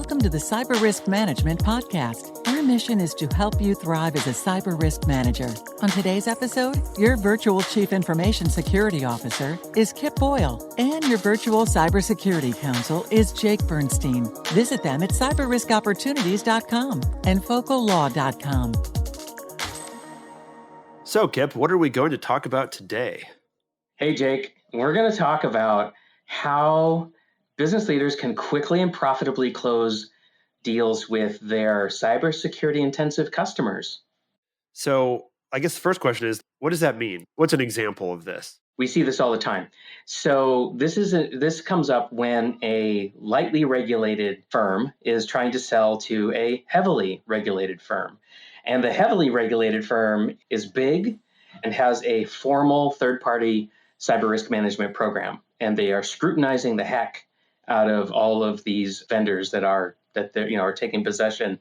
Welcome to the Cyber Risk Management Podcast. Our mission is to help you thrive as a cyber risk manager. On today's episode, your virtual Chief Information Security Officer is Kip Boyle, and your virtual Cybersecurity Counsel is Jake Bernstein. Visit them at cyberriskopportunities.com and focolaw.com. So, Kip, what are we going to talk about today? Hey, Jake, we're going to talk about how business leaders can quickly and profitably close deals with their cybersecurity intensive customers. So, I guess the first question is, what does that mean? What's an example of this? We see this all the time. So this comes up when a lightly regulated firm is trying to sell to a heavily regulated firm. And the heavily regulated firm is big and has a formal third-party cyber risk management program. And they are scrutinizing the heck out of all of these vendors that are taking possession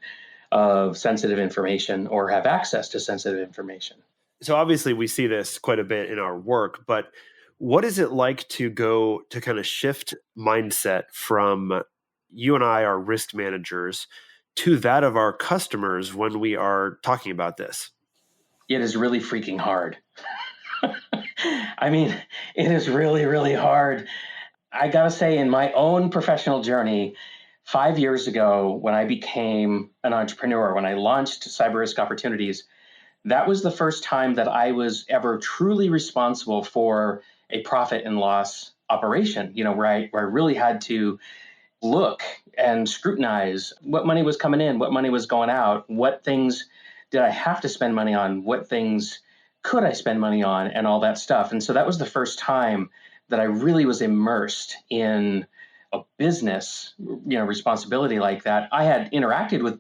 of sensitive information or have access to sensitive information. So obviously we see this quite a bit in our work, but what is it like to go to kind of shift mindset from you and I are risk managers to that of our customers when we are talking about this? It is really freaking hard. I mean, it is really, really hard. I got to say, in my own professional journey, 5 years ago, when I became an entrepreneur, when I launched Cyber Risk Opportunities, that was the first time that I was ever truly responsible for a profit and loss operation, where I really had to look and scrutinize what money was coming in, what money was going out, what things did I have to spend money on, what things could I spend money on, and all that stuff. And so that was the first time that I really was immersed in a business, responsibility like that. I had interacted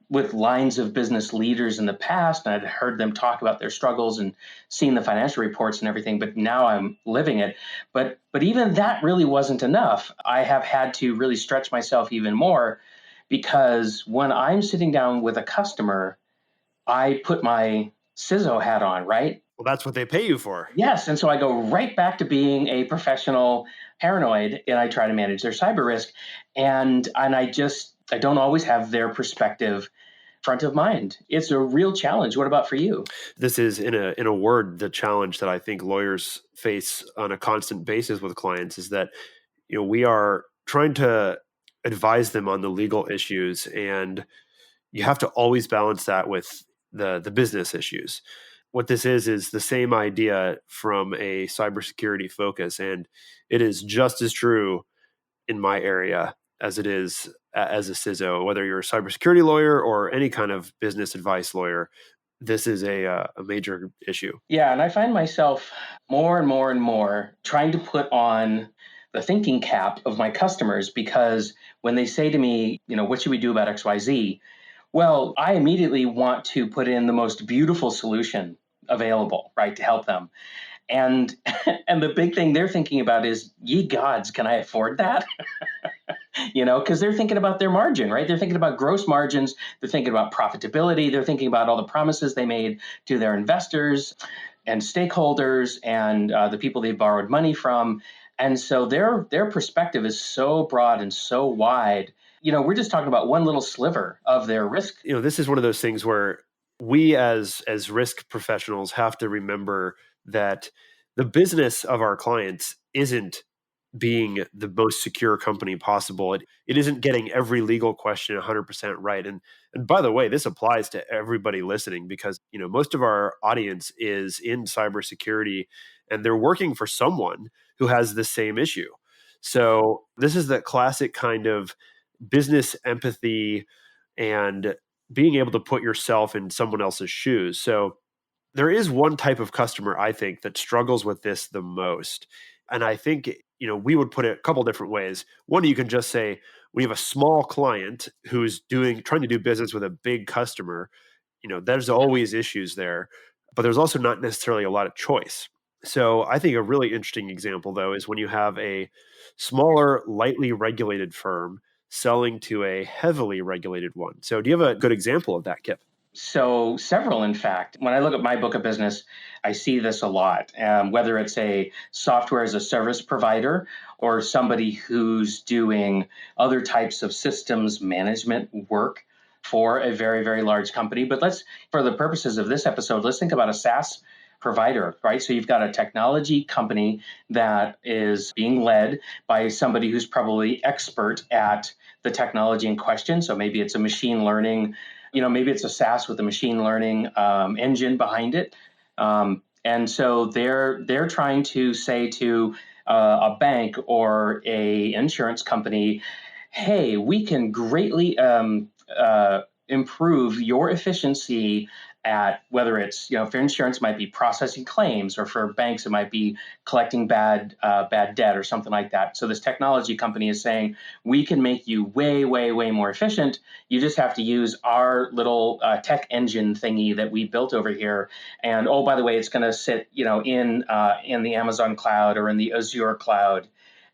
with lines of business leaders in the past, and I'd heard them talk about their struggles and seen the financial reports and everything, but now I'm living it. But even that really wasn't enough. I have had to really stretch myself even more, because when I'm sitting down with a customer, I put my CISO hat on, right? Well, that's what they pay you for. Yes. And so I go right back to being a professional paranoid, and I try to manage their cyber risk. And I don't always have their perspective front of mind. It's a real challenge. What about for you? This is, in a word, the challenge that I think lawyers face on a constant basis with clients is that, we are trying to advise them on the legal issues, and you have to always balance that with the business issues. What this is the same idea from a cybersecurity focus, and it is just as true in my area as it is as a CISO. Whether you're a cybersecurity lawyer or any kind of business advice lawyer, this is a major issue. Yeah, and I find myself more and more and more trying to put on the thinking cap of my customers, because when they say to me, what should we do about XYZ? Well, I immediately want to put in the most beautiful solution available, right, to help them. And the big thing they're thinking about is, ye gods, can I afford that? Because they're thinking about their margin, right? They're thinking about gross margins. They're thinking about profitability. They're thinking about all the promises they made to their investors and stakeholders and the people they've borrowed money from. And so their perspective is so broad and so wide. We're just talking about one little sliver of their risk. This is one of those things where we as risk professionals have to remember that the business of our clients isn't being the most secure company possible. It isn't getting every legal question 100% right. And by the way, this applies to everybody listening, because most of our audience is in cybersecurity and they're working for someone who has the same issue. So this is the classic kind of business empathy and being able to put yourself in someone else's shoes. So there is one type of customer, I think, that struggles with this the most. And I think, we would put it a couple different ways. One, you can just say, we have a small client who's trying to do business with a big customer. There's always issues there, but there's also not necessarily a lot of choice. So I think a really interesting example, though, is when you have a smaller, lightly regulated firm selling to a heavily regulated one. So do you have a good example of that, Kip? So several, in fact. When I look at my book of business, I see this a lot. Whether it's a software as a service provider or somebody who's doing other types of systems management work for a very, very large company. But for the purposes of this episode, let's think about a SaaS provider, right? So you've got a technology company that is being led by somebody who's probably expert at the technology in question. So maybe it's a machine learning, maybe it's a SaaS with a machine learning engine behind it. And so they're trying to say to a bank or a insurance company, hey, we can greatly improve your efficiency at, whether it's, for insurance, it might be processing claims, or for banks, it might be collecting bad debt or something like that. So this technology company is saying, we can make you way, way, way more efficient. You just have to use our little tech engine thingy that we built over here. And oh, by the way, it's going to sit, in the Amazon cloud or in the Azure cloud,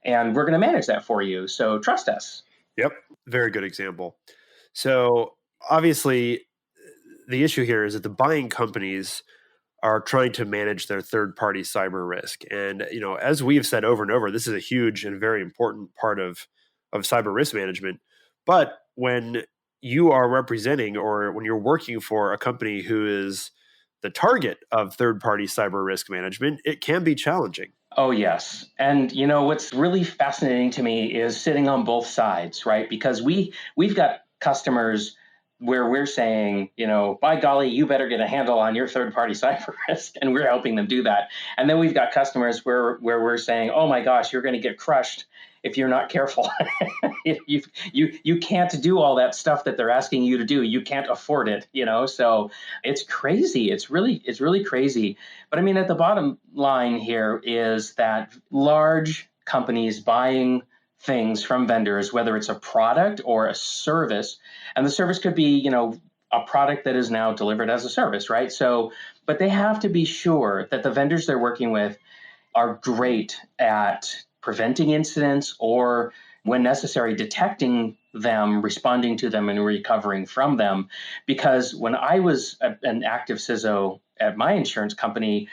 and we're going to manage that for you. So trust us. Yep. Very good example. So obviously, the issue here is that the buying companies are trying to manage their third-party cyber risk. And as we've said over and over, this is a huge and very important part of cyber risk management. But when you are representing, or when you're working for a company who is the target of third-party cyber risk management, it can be challenging. Oh, yes. And what's really fascinating to me is sitting on both sides, right? Because we've got customers where we're saying, by golly, you better get a handle on your third-party cyber risk, and we're helping them do that. And then we've got customers where we're saying, oh my gosh, you're going to get crushed if you're not careful. You can't do all that stuff that they're asking you to do. You can't afford it, So it's crazy. It's really crazy. But I mean, at the bottom line here is that large companies buying things from vendors, whether it's a product or a service, and the service could be, a product that is now delivered as a service, right? So, but they have to be sure that the vendors they're working with are great at preventing incidents, or when necessary, detecting them, responding to them, and recovering from them. Because when I was an active CISO at my insurance company,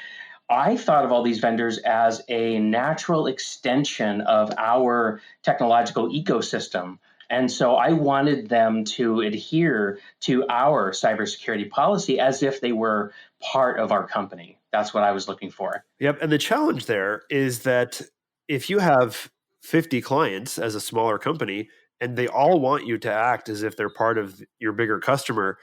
I thought of all these vendors as a natural extension of our technological ecosystem. And so I wanted them to adhere to our cybersecurity policy as if they were part of our company. That's what I was looking for. Yep. And the challenge there is that if you have 50 clients as a smaller company and they all want you to act as if they're part of your bigger customer,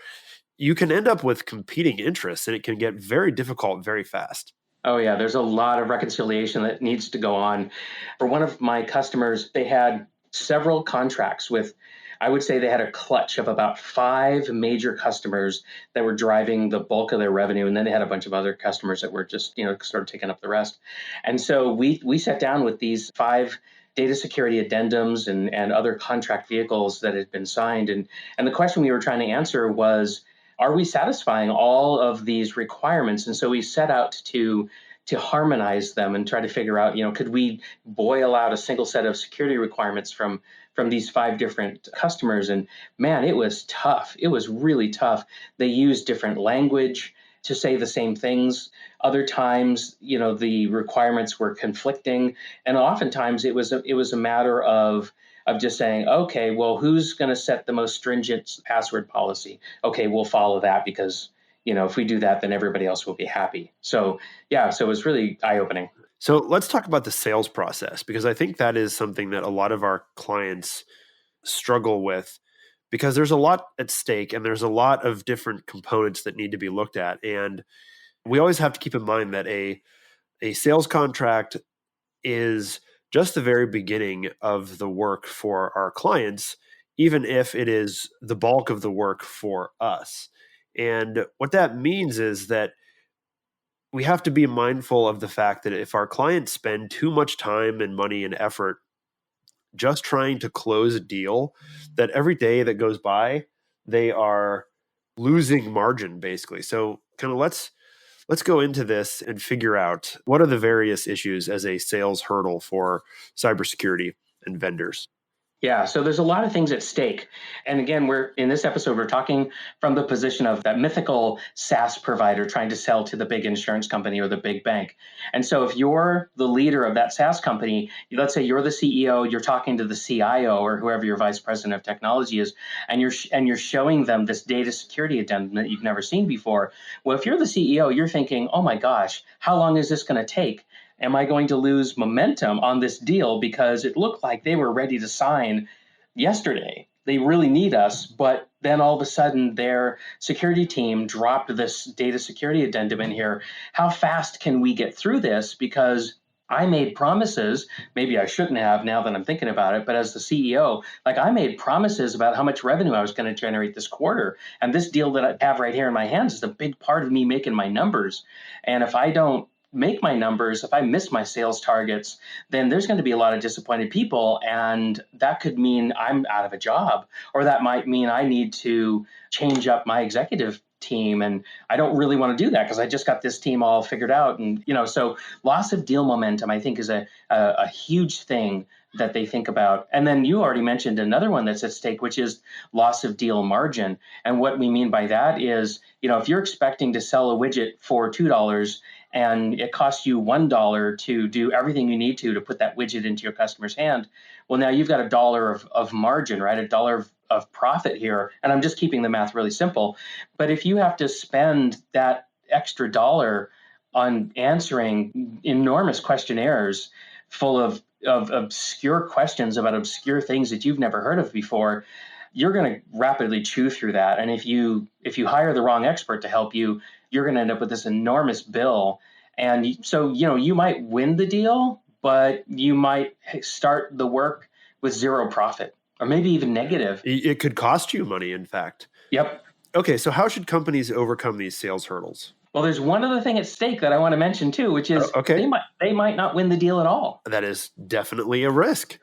you can end up with competing interests, and it can get very difficult very fast. Oh, yeah, there's a lot of reconciliation that needs to go on. For one of my customers, they had several contracts with, I would say they had a clutch of about 5 major customers that were driving the bulk of their revenue. And then they had a bunch of other customers that were just, sort of taking up the rest. And so we sat down with these 5 data security addendums and other contract vehicles that had been signed. And the question we were trying to answer was, are we satisfying all of these requirements? And so we set out to harmonize them and try to figure out, could we boil out a single set of security requirements from these 5 different customers? And man, it was tough. It was really tough. They used different language to say the same things. Other times, the requirements were conflicting, and oftentimes it was a matter of just saying, okay, well, who's going to set the most stringent password policy? Okay, we'll follow that, because if we do that, then everybody else will be happy. So yeah, so it was really eye-opening. So let's talk about the sales process, because I think that is something that a lot of our clients struggle with, because there's a lot at stake and there's a lot of different components that need to be looked at. And we always have to keep in mind that a sales contract is just the very beginning of the work for our clients, even if it is the bulk of the work for us. And what that means is that we have to be mindful of the fact that if our clients spend too much time and money and effort just trying to close a deal, that every day that goes by, they are losing margin basically. So kind of let's go into this and figure out what are the various issues as a sales hurdle for cybersecurity and vendors. Yeah, so there's a lot of things at stake. And again, we're in this episode, we're talking from the position of that mythical SaaS provider trying to sell to the big insurance company or the big bank. And so if you're the leader of that SaaS company, let's say you're the CEO, you're talking to the CIO or whoever your vice president of technology is, and you're showing them this data security addendum that you've never seen before. Well, if you're the CEO, you're thinking, oh my gosh, how long is this going to take? Am I going to lose momentum on this deal because it looked like they were ready to sign yesterday? They really need us, but then all of a sudden their security team dropped this data security addendum in here. How fast can we get through this? Because I made promises, maybe I shouldn't have now that I'm thinking about it, but as the CEO, like I made promises about how much revenue I was going to generate this quarter. And this deal that I have right here in my hands is a big part of me making my numbers. And if I don't make my numbers, if I miss my sales targets, then there's going to be a lot of disappointed people. And that could mean I'm out of a job, or that might mean I need to change up my executive team. And I don't really want to do that because I just got this team all figured out. And, so loss of deal momentum, I think, is a huge thing that they think about. And then you already mentioned another one that's at stake, which is loss of deal margin. And what we mean by that is, if you're expecting to sell a widget for $2 and it costs you $1 to do everything you need to put that widget into your customer's hand, well, now you've got $1 of margin, right? $1 of profit here. And I'm just keeping the math really simple. But if you have to spend that extra dollar on answering enormous questionnaires full of obscure questions about obscure things that you've never heard of before, you're going to rapidly chew through that. And if you hire the wrong expert to help you, you're going to end up with this enormous bill. And so, you might win the deal, but you might start the work with zero profit or maybe even negative. It could cost you money, in fact. Yep. Okay, so how should companies overcome these sales hurdles? Well, there's one other thing at stake that I want to mention too, which is they might not win the deal at all. That is definitely a risk.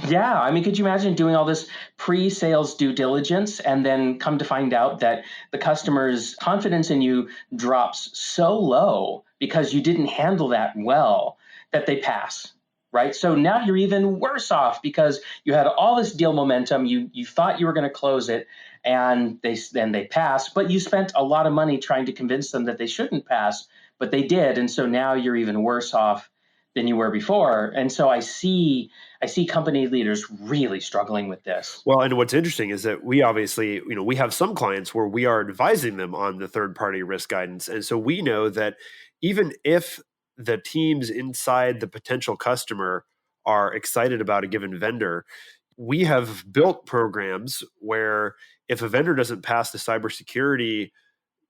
Yeah. I mean, could you imagine doing all this pre-sales due diligence and then come to find out that the customer's confidence in you drops so low because you didn't handle that well that they pass, right? So now you're even worse off because you had all this deal momentum. You thought you were going to close it and they pass, but you spent a lot of money trying to convince them that they shouldn't pass, but they did. And so now you're even worse off than you were before. And so I see company leaders really struggling with this. Well, and what's interesting is that we obviously, we have some clients where we are advising them on the third-party risk guidance. And so we know that even if the teams inside the potential customer are excited about a given vendor, we have built programs where if a vendor doesn't pass the cybersecurity,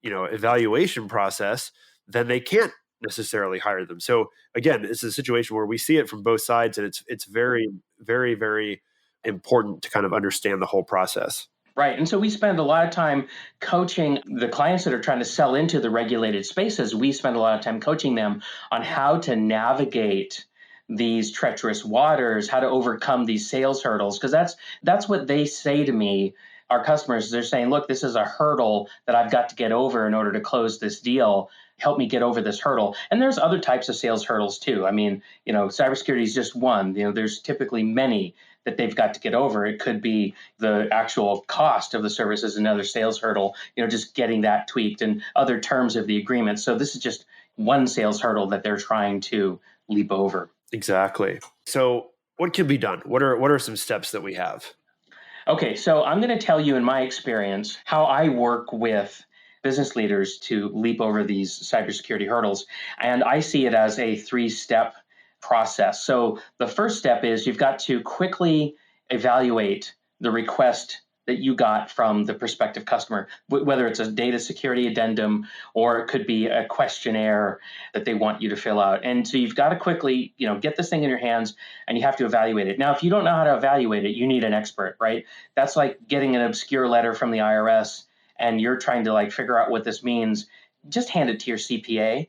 evaluation process, then they can't necessarily hire them. So again, it's a situation where we see it from both sides, and it's very, very, very important to kind of understand the whole process. Right. And so we spend a lot of time coaching the clients that are trying to sell into the regulated spaces. We spend a lot of time coaching them on how to navigate these treacherous waters, how to overcome these sales hurdles, because that's what they say to me. Our customers, they're saying, look, this is a hurdle that I've got to get over in order to close this deal. Help me get over this hurdle. And there's other types of sales hurdles too. I mean, cybersecurity is just one. There's typically many that they've got to get over. It could be the actual cost of the service is another sales hurdle, just getting that tweaked and other terms of the agreement. So this is just one sales hurdle that they're trying to leap over. Exactly. So what can be done? What are some steps that we have? Okay, so I'm going to tell you in my experience how I work with business leaders to leap over these cybersecurity hurdles. And I see it as a 3-step process. So the first step is you've got to quickly evaluate the request that you got from the prospective customer, whether it's a data security addendum or it could be a questionnaire that they want you to fill out. And so you've got to quickly, get this thing in your hands and you have to evaluate it. Now, if you don't know how to evaluate it, you need an expert, right? That's like getting an obscure letter from the IRS and you're trying to figure out what this means. Just hand it to your CPA.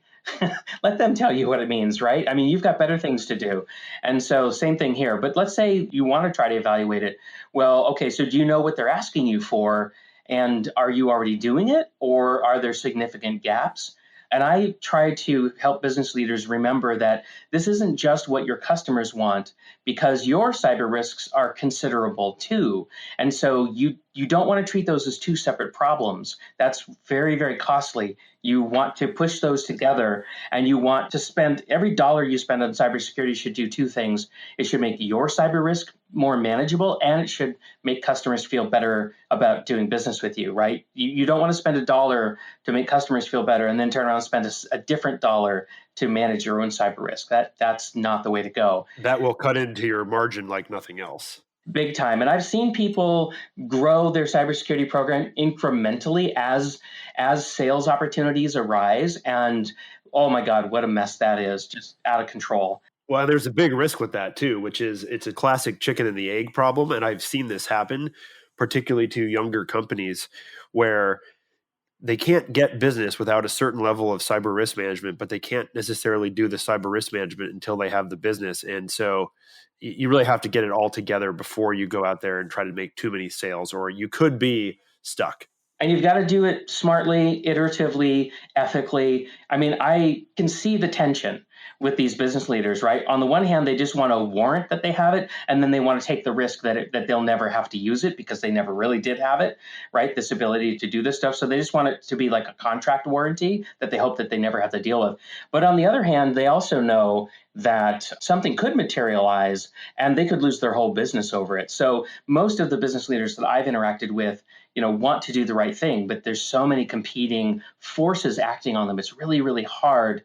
Let them tell you what it means, right? I mean, you've got better things to do. And so same thing here. But let's say you want to try to evaluate it. Well, okay, so do you know what they're asking you for? And are you already doing it? Or are there significant gaps? And I try to help business leaders remember that this isn't just what your customers want, because your cyber risks are considerable too. And so you don't want to treat those as two separate problems. That's very, very costly. You want to push those together, and you want to spend every dollar you spend on cybersecurity should do two things. It should make your cyber risk more manageable, and it should make customers feel better about doing business with you, right? You don't want to spend a dollar to make customers feel better and then turn around and spend a different dollar to manage your own cyber risk. That's not the way to go. That will cut into your margin like nothing else. Big time. And I've seen people grow their cybersecurity program incrementally as sales opportunities arise. And oh my God, what a mess that is, just out of control. Well, there's a big risk with that too, which is it's a classic chicken and the egg problem. And I've seen this happen, particularly to younger companies where they can't get business without a certain level of cyber risk management, but they can't necessarily do the cyber risk management until they have the business. And so you really have to get it all together before you go out there and try to make too many sales, or you could be stuck. And you've got to do it smartly, iteratively, ethically. I mean, I can see the tension with these business leaders, right? On the one hand, they just want to warrant that they have it, and then they want to take the risk that they'll never have to use it because they never really did have it, right? This ability to do this stuff. So they just want it to be like a contract warranty that they hope that they never have to deal with. But on the other hand, they also know that something could materialize and they could lose their whole business over it. So most of the business leaders that I've interacted with, want to do the right thing, but there's so many competing forces acting on them. It's really, really hard.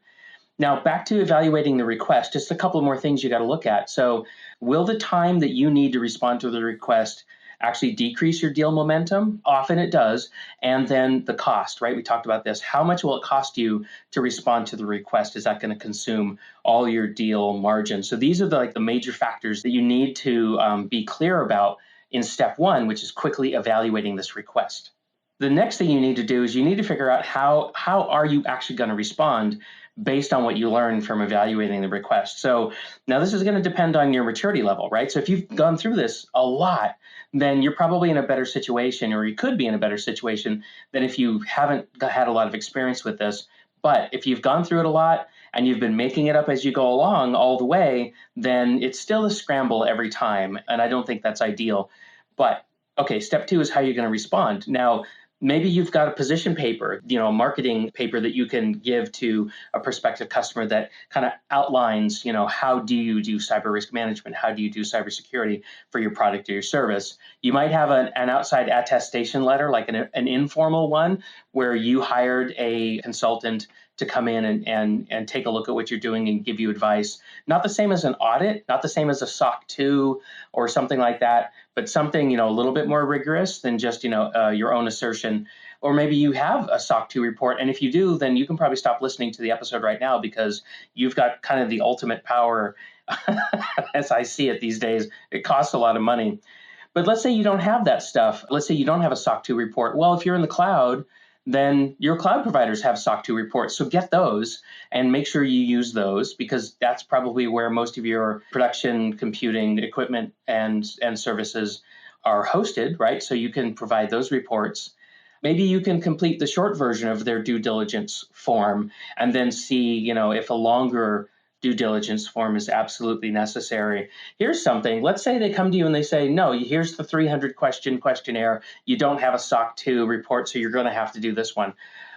Now, back to evaluating the request, just a couple more things you got to look at. So will the time that you need to respond to the request actually decrease your deal momentum? Often it does. And then the cost, right? We talked about this. How much will it cost you to respond to the request? Is that going to consume all your deal margin? So these are the major factors that you need to be clear about in step one, which is quickly evaluating this request. The next thing you need to do is you need to figure out how are you actually going to respond based on what you learned from evaluating the request. So now this is going to depend on your maturity level, right? So if you've gone through this a lot, then you're probably in a better situation, or you could be in a better situation than if you haven't had a lot of experience with this. But if you've gone through it a lot and you've been making it up as you go along all the way, then it's still a scramble every time. And I don't think that's ideal. But okay, step two is how you're going to respond. Now, maybe you've got a position paper, a marketing paper that you can give to a prospective customer that kind of outlines, how do you do cyber risk management? How do you do cybersecurity for your product or your service? You might have an outside attestation letter, like an informal one, where you hired a consultant to come in and take a look at what you're doing and give you advice. Not the same as an audit, not the same as a SOC 2 or something like that, but something, a little bit more rigorous than just, your own assertion. Or maybe you have a SOC 2 report. And if you do, then you can probably stop listening to the episode right now, because you've got kind of the ultimate power as I see it these days. It costs a lot of money. But let's say you don't have that stuff. Let's say you don't have a SOC 2 report. Well, if you're in the cloud, then your cloud providers have SOC 2 reports. So get those and make sure you use those, because that's probably where most of your production computing equipment and services are hosted, right? So you can provide those reports. Maybe you can complete the short version of their due diligence form and then see, if a longer due diligence form is absolutely necessary. Here's something. Let's say they come to you and they say, no, here's the 300 question questionnaire. You don't have a SOC 2 report, so you're going to have to do this one.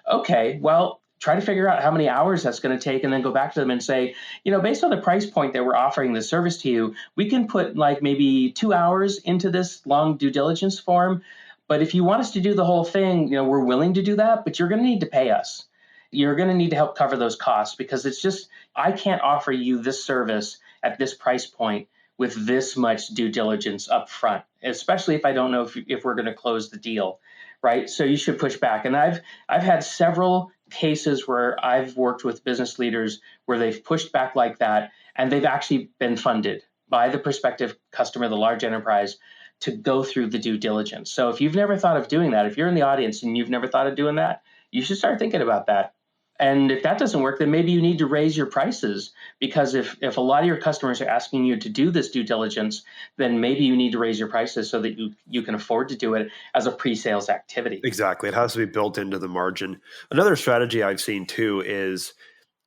Okay, well, try to figure out how many hours that's going to take, and then go back to them and say, based on the price point that we're offering the service to you, we can put like maybe 2 hours into this long due diligence form. But if you want us to do the whole thing, we're willing to do that, but you're going to need to pay us. You're going to need to help cover those costs, because it's just, I can't offer you this service at this price point with this much due diligence up front, especially if I don't know if we're going to close the deal, right? So you should push back. And I've had several cases where I've worked with business leaders where they've pushed back like that, and they've actually been funded by the prospective customer, the large enterprise, to go through the due diligence. So if you've never thought of doing that, if you're in the audience and you've never thought of doing that, you should start thinking about that. And if that doesn't work, then maybe you need to raise your prices, because if a lot of your customers are asking you to do this due diligence, then maybe you need to raise your prices so that you can afford to do it as a pre-sales activity. Exactly. It has to be built into the margin. Another strategy I've seen too is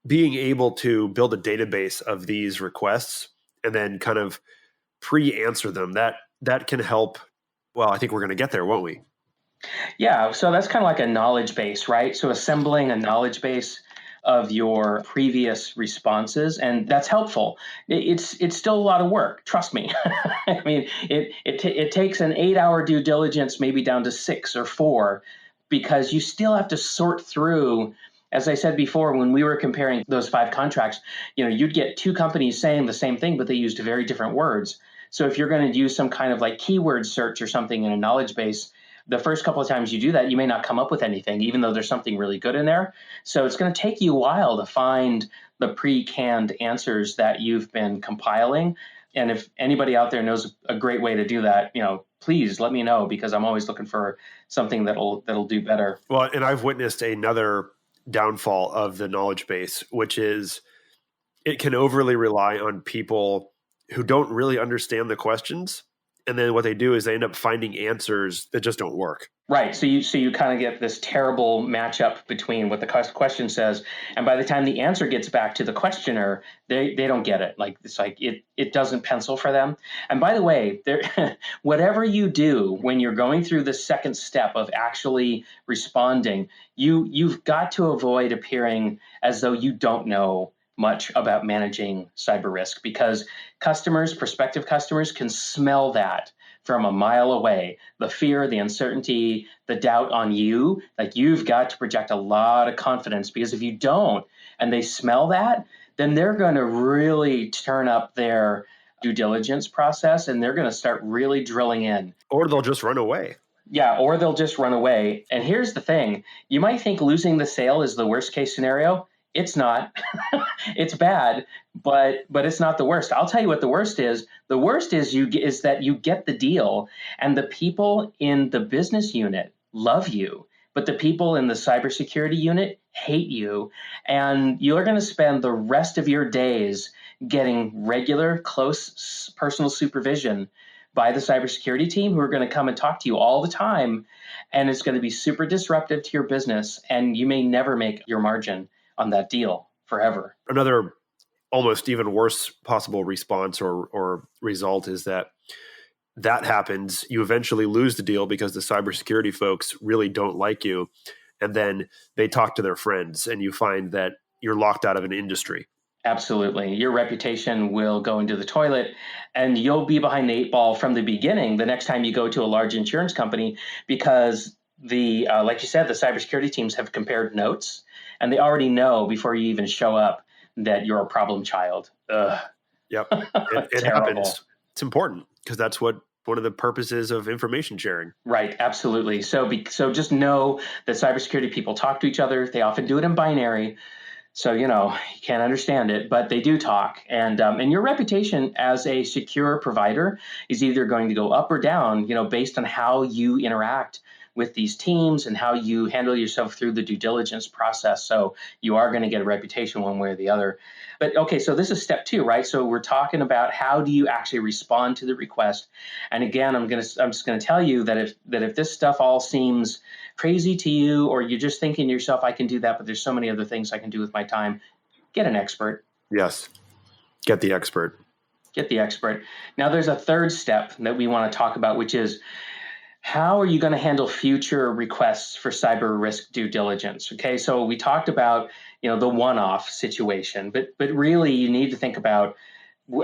being able to build a database of these requests and then kind of pre-answer them, that can help. Well, I think we're going to get there, won't we? Yeah, so that's kind of like a knowledge base, right? So assembling a knowledge base of your previous responses, and that's helpful. It's still a lot of work, trust me. I mean, it takes an 8-hour due diligence maybe down to 6 or 4, because you still have to sort through. As I said before, when we were comparing those 5 contracts, you'd get 2 companies saying the same thing, but they used very different words. So if you're going to use some kind of like keyword search or something in a knowledge base, the first couple of times you do that, you may not come up with anything, even though there's something really good in there. So it's going to take you a while to find the pre-canned answers that you've been compiling. And if anybody out there knows a great way to do that, please let me know, because I'm always looking for something that'll do better. Well, and I've witnessed another downfall of the knowledge base, which is it can overly rely on people who don't really understand the questions. And then what they do is they end up finding answers that just don't work. Right. So you kind of get this terrible matchup between what the question says, and by the time the answer gets back to the questioner, they don't get it. Like it's like it doesn't pencil for them. And by the way, whatever you do when you're going through the second step of actually responding, you've got to avoid appearing as though you don't know much about managing cyber risk, because prospective customers can smell that from a mile away. The fear, the uncertainty, the doubt on you. Like, you've got to project a lot of confidence, because if you don't and they smell that, then they're going to really turn up their due diligence process, and they're going to start really drilling in. Or they'll just run away. Yeah, or they'll just run away. And here's the thing. You might think losing the sale is the worst case scenario. It's not. It's bad, but it's not the worst. I'll tell you what the worst is. The worst is that you get the deal, and the people in the business unit love you, but the people in the cybersecurity unit hate you, and you're going to spend the rest of your days getting regular, close personal supervision by the cybersecurity team, who are going to come and talk to you all the time, and it's going to be super disruptive to your business, and you may never make your margin on that deal forever. Another almost even worse possible response or result is that happens. You eventually lose the deal because the cybersecurity folks really don't like you. And then they talk to their friends, and you find that you're locked out of an industry. Absolutely. Your reputation will go into the toilet, and you'll be behind the 8 ball from the beginning the next time you go to a large insurance company, because like you said, the cybersecurity teams have compared notes, and they already know before you even show up that you're a problem child. Ugh. Yep. It happens. It's important, because that's one of the purposes of information sharing. Right. Absolutely. So just know that cybersecurity people talk to each other. They often do it in binary. So, you can't understand it, but they do talk. And your reputation as a secure provider is either going to go up or down, based on how you interact with these teams and how you handle yourself through the due diligence process. So you are going to get a reputation one way or the other. But okay, so this is step 2, right? So we're talking about how do you actually respond to the request. And again, I'm just going to tell you that if this stuff all seems crazy to you, or you're just thinking to yourself, I can do that, but there's so many other things I can do with my time, get an expert. Yes. Get the expert. Get the expert. Now, there's a third step that we want to talk about, which is, how are you going to handle future requests for cyber risk due diligence? Okay, so we talked about the one-off situation, but really you need to think about,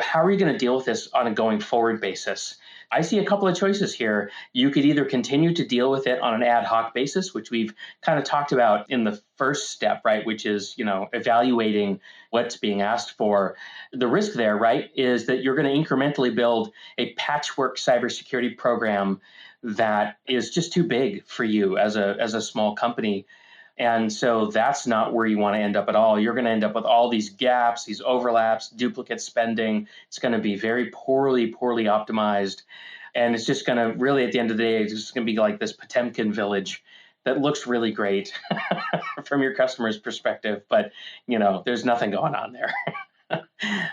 how are you going to deal with this on a going forward basis? I see a couple of choices here. You could either continue to deal with it on an ad hoc basis, which we've kind of talked about in the first step, right? Which is, evaluating what's being asked for. The risk there, right, is that you're going to incrementally build a patchwork cybersecurity program that is just too big for you as a small company. And so that's not where you want to end up at all. You're going to end up with all these gaps, these overlaps, duplicate spending. It's going to be very poorly optimized. And it's just going to really, at the end of the day, it's just going to be like this Potemkin village that looks really great from your customer's perspective. But, there's nothing going on there.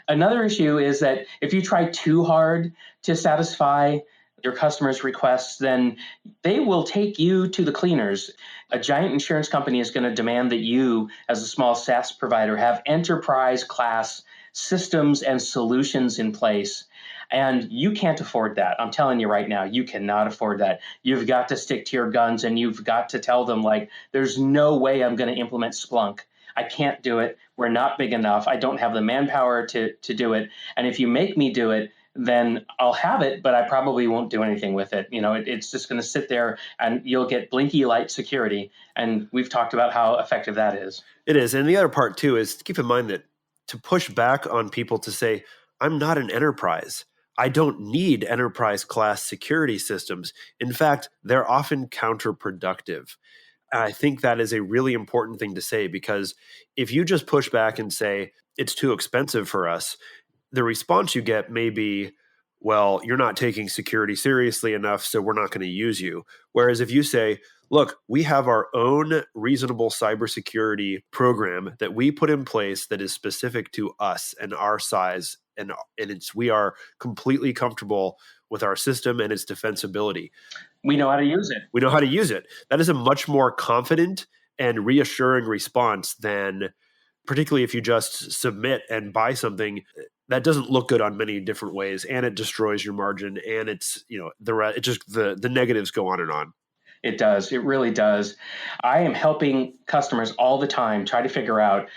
Another issue is that if you try too hard to satisfy your customers' requests, then they will take you to the cleaners. A giant insurance company is going to demand that you, as a small SaaS provider, have enterprise class systems and solutions in place. And you can't afford that. I'm telling you right now, you cannot afford that. You've got to stick to your guns, and you've got to tell them, like, there's no way I'm going to implement Splunk. I can't do it. We're not big enough. I don't have the manpower to do it. And if you make me do it, then I'll have it, but I probably won't do anything with it. It's just going to sit there, and you'll get blinky light security. And we've talked about how effective that is. It is. And the other part too is to keep in mind that to push back on people to say, I'm not an enterprise. I don't need enterprise class security systems. In fact, they're often counterproductive. And I think that is a really important thing to say, because if you just push back and say, it's too expensive for us, the response you get may be, well, you're not taking security seriously enough, so we're not going to use you. Whereas if you say, look, we have our own reasonable cybersecurity program that we put in place that is specific to us and our size, and we are completely comfortable with our system and its defensibility. We know how to use it. We know how to use it. That is a much more confident and reassuring response than, particularly if you just submit and buy something that doesn't look good on many different ways, and it destroys your margin, and it's, the negatives go on and on. It does. It really does. I am helping customers all the time try to figure out,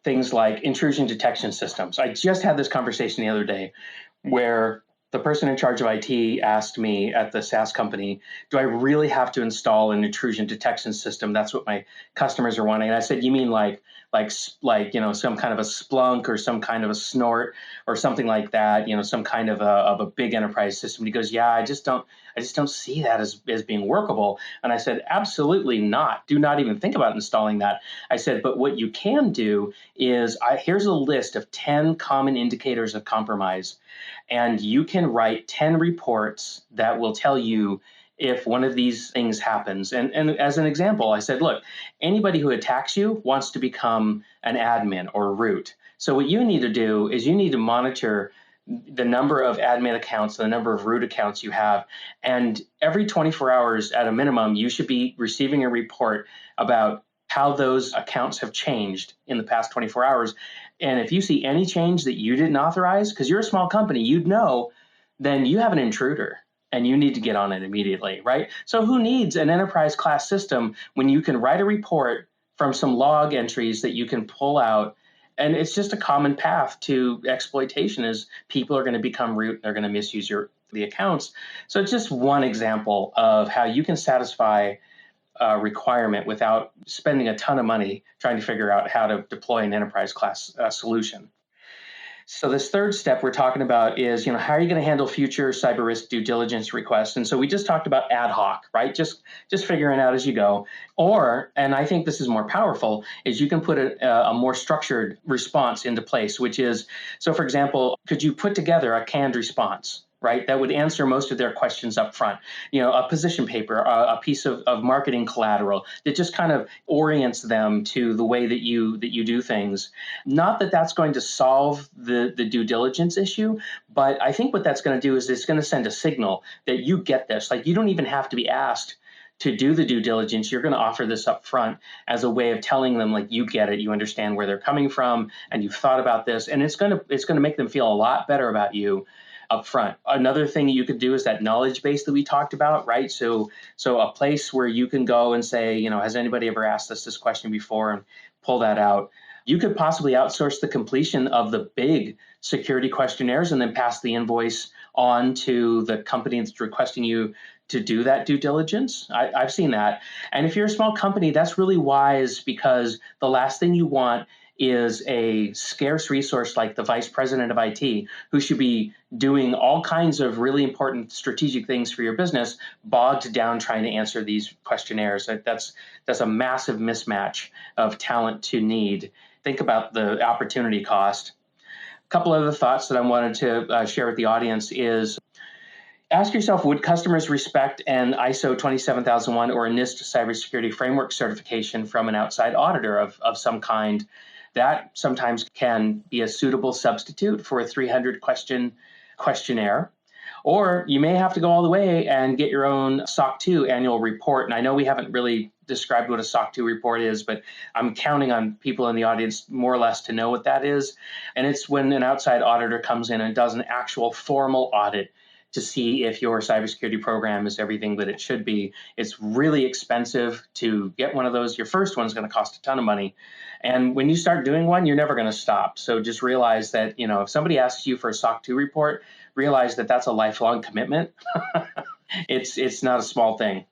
things like intrusion detection systems. I just had this conversation the other day where the person in charge of IT asked me at the SaaS company, do I really have to install an intrusion detection system? That's what my customers are wanting. And I said, you mean like some kind of a Splunk or some kind of a Snort or something like that, some kind of a big enterprise system? He goes, yeah, I just don't see that as being workable. And I said, absolutely not. Do not even think about installing that. I said, but what you can do is, here's a list of 10 common indicators of compromise. And you can write 10 reports that will tell you if one of these things happens. And as an example, I said, look, anybody who attacks you wants to become an admin or root. So what you need to do is you need to monitor the number of admin accounts, the number of root accounts you have. And every 24 hours at a minimum, you should be receiving a report about how those accounts have changed in the past 24 hours. And if you see any change that you didn't authorize, because you're a small company, you'd know, then you have an intruder and you need to get on it immediately, right? So who needs an enterprise class system when you can write a report from some log entries that you can pull out? And it's just a common path to exploitation is people are going to become root, they're going to misuse the accounts. So it's just one example of how you can satisfy a requirement without spending a ton of money trying to figure out how to deploy an enterprise class solution. So this third step we're talking about is, how are you going to handle future cyber risk due diligence requests? And so we just talked about ad hoc, right? Just figuring it out as you go. Or, and I think this is more powerful, is you can put a more structured response into place, which is, so for example, could you put together a canned response? Right, that would answer most of their questions up front. A position paper, a piece of marketing collateral that just kind of orients them to the way that you do things. Not that that's going to solve the due diligence issue, but I think what that's going to do is it's going to send a signal that you get this. Like, you don't even have to be asked to do the due diligence. You're going to offer this up front as a way of telling them, like, you get it, you understand where they're coming from, and you've thought about this, and it's going to make them feel a lot better about you up front. Another thing you could do is that knowledge base that we talked about, right? So a place where you can go and say, has anybody ever asked us this question before, and pull that out. You could possibly outsource the completion of the big security questionnaires and then pass the invoice on to the company that's requesting you to do that due diligence. I've seen that. And if you're a small company, that's really wise, because the last thing you want is a scarce resource like the vice president of IT, who should be doing all kinds of really important strategic things for your business, bogged down trying to answer these questionnaires. That's a massive mismatch of talent to need. Think about the opportunity cost. A couple other thoughts that I wanted to share with the audience is, ask yourself, would customers respect an ISO 27001 or a NIST cybersecurity framework certification from an outside auditor of some kind? That sometimes can be a suitable substitute for a 300 question questionnaire. Or you may have to go all the way and get your own SOC 2 annual report. And I know we haven't really described what a SOC 2 report is, but I'm counting on people in the audience more or less to know what that is. And it's when an outside auditor comes in and does an actual formal audit to see if your cybersecurity program is everything that it should be. It's really expensive to get one of those. Your first one's going to cost a ton of money. And when you start doing one, you're never going to stop. So just realize that, if somebody asks you for a SOC 2 report, realize that that's a lifelong commitment. It's not a small thing.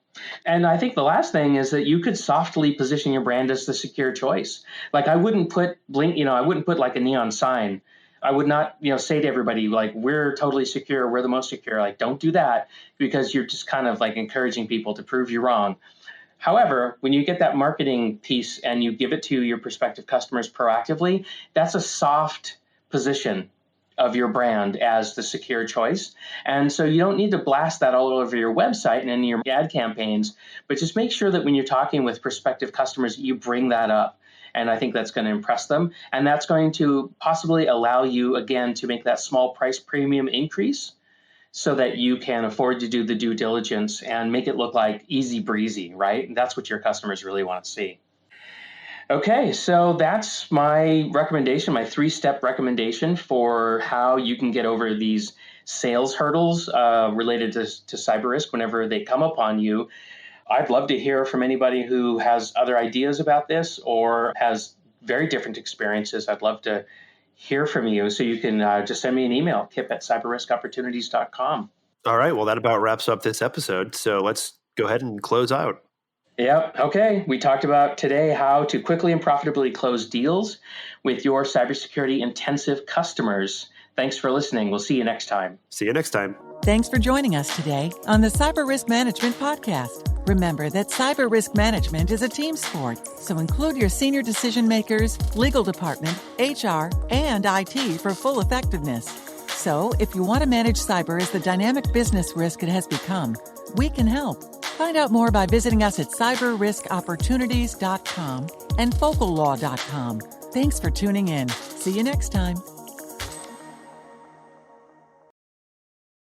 And I think the last thing is that you could softly position your brand as the secure choice. Like I wouldn't put I wouldn't put like a neon sign. I would not, say to everybody, like, we're totally secure, we're the most secure. Like, don't do that, because you're just kind of like encouraging people to prove you wrong. However, when you get that marketing piece and you give it to your prospective customers proactively, that's a soft position of your brand as the secure choice. And so you don't need to blast that all over your website and in your ad campaigns, but just make sure that when you're talking with prospective customers, you bring that up. And I think that's going to impress them. And that's going to possibly allow you, again, to make that small price premium increase so that you can afford to do the due diligence and make it look like easy breezy, right? And that's what your customers really want to see. Okay, so that's my recommendation, my 3-step recommendation for how you can get over these sales hurdles related to cyber risk whenever they come upon you. I'd love to hear from anybody who has other ideas about this or has very different experiences. I'd love to hear from you. So you can just send me an email, kip@cyberriskopportunities.com. All right. Well, that about wraps up this episode. So let's go ahead and close out. Yep. Okay. We talked about today how to quickly and profitably close deals with your cybersecurity intensive customers. Thanks for listening. We'll see you next time. See you next time. Thanks for joining us today on the Cyber Risk Management Podcast. Remember that cyber risk management is a team sport, so include your senior decision makers, legal department, HR, and IT for full effectiveness. So, if you want to manage cyber as the dynamic business risk it has become, we can help. Find out more by visiting us at cyberriskopportunities.com and focallaw.com. Thanks for tuning in. See you next time.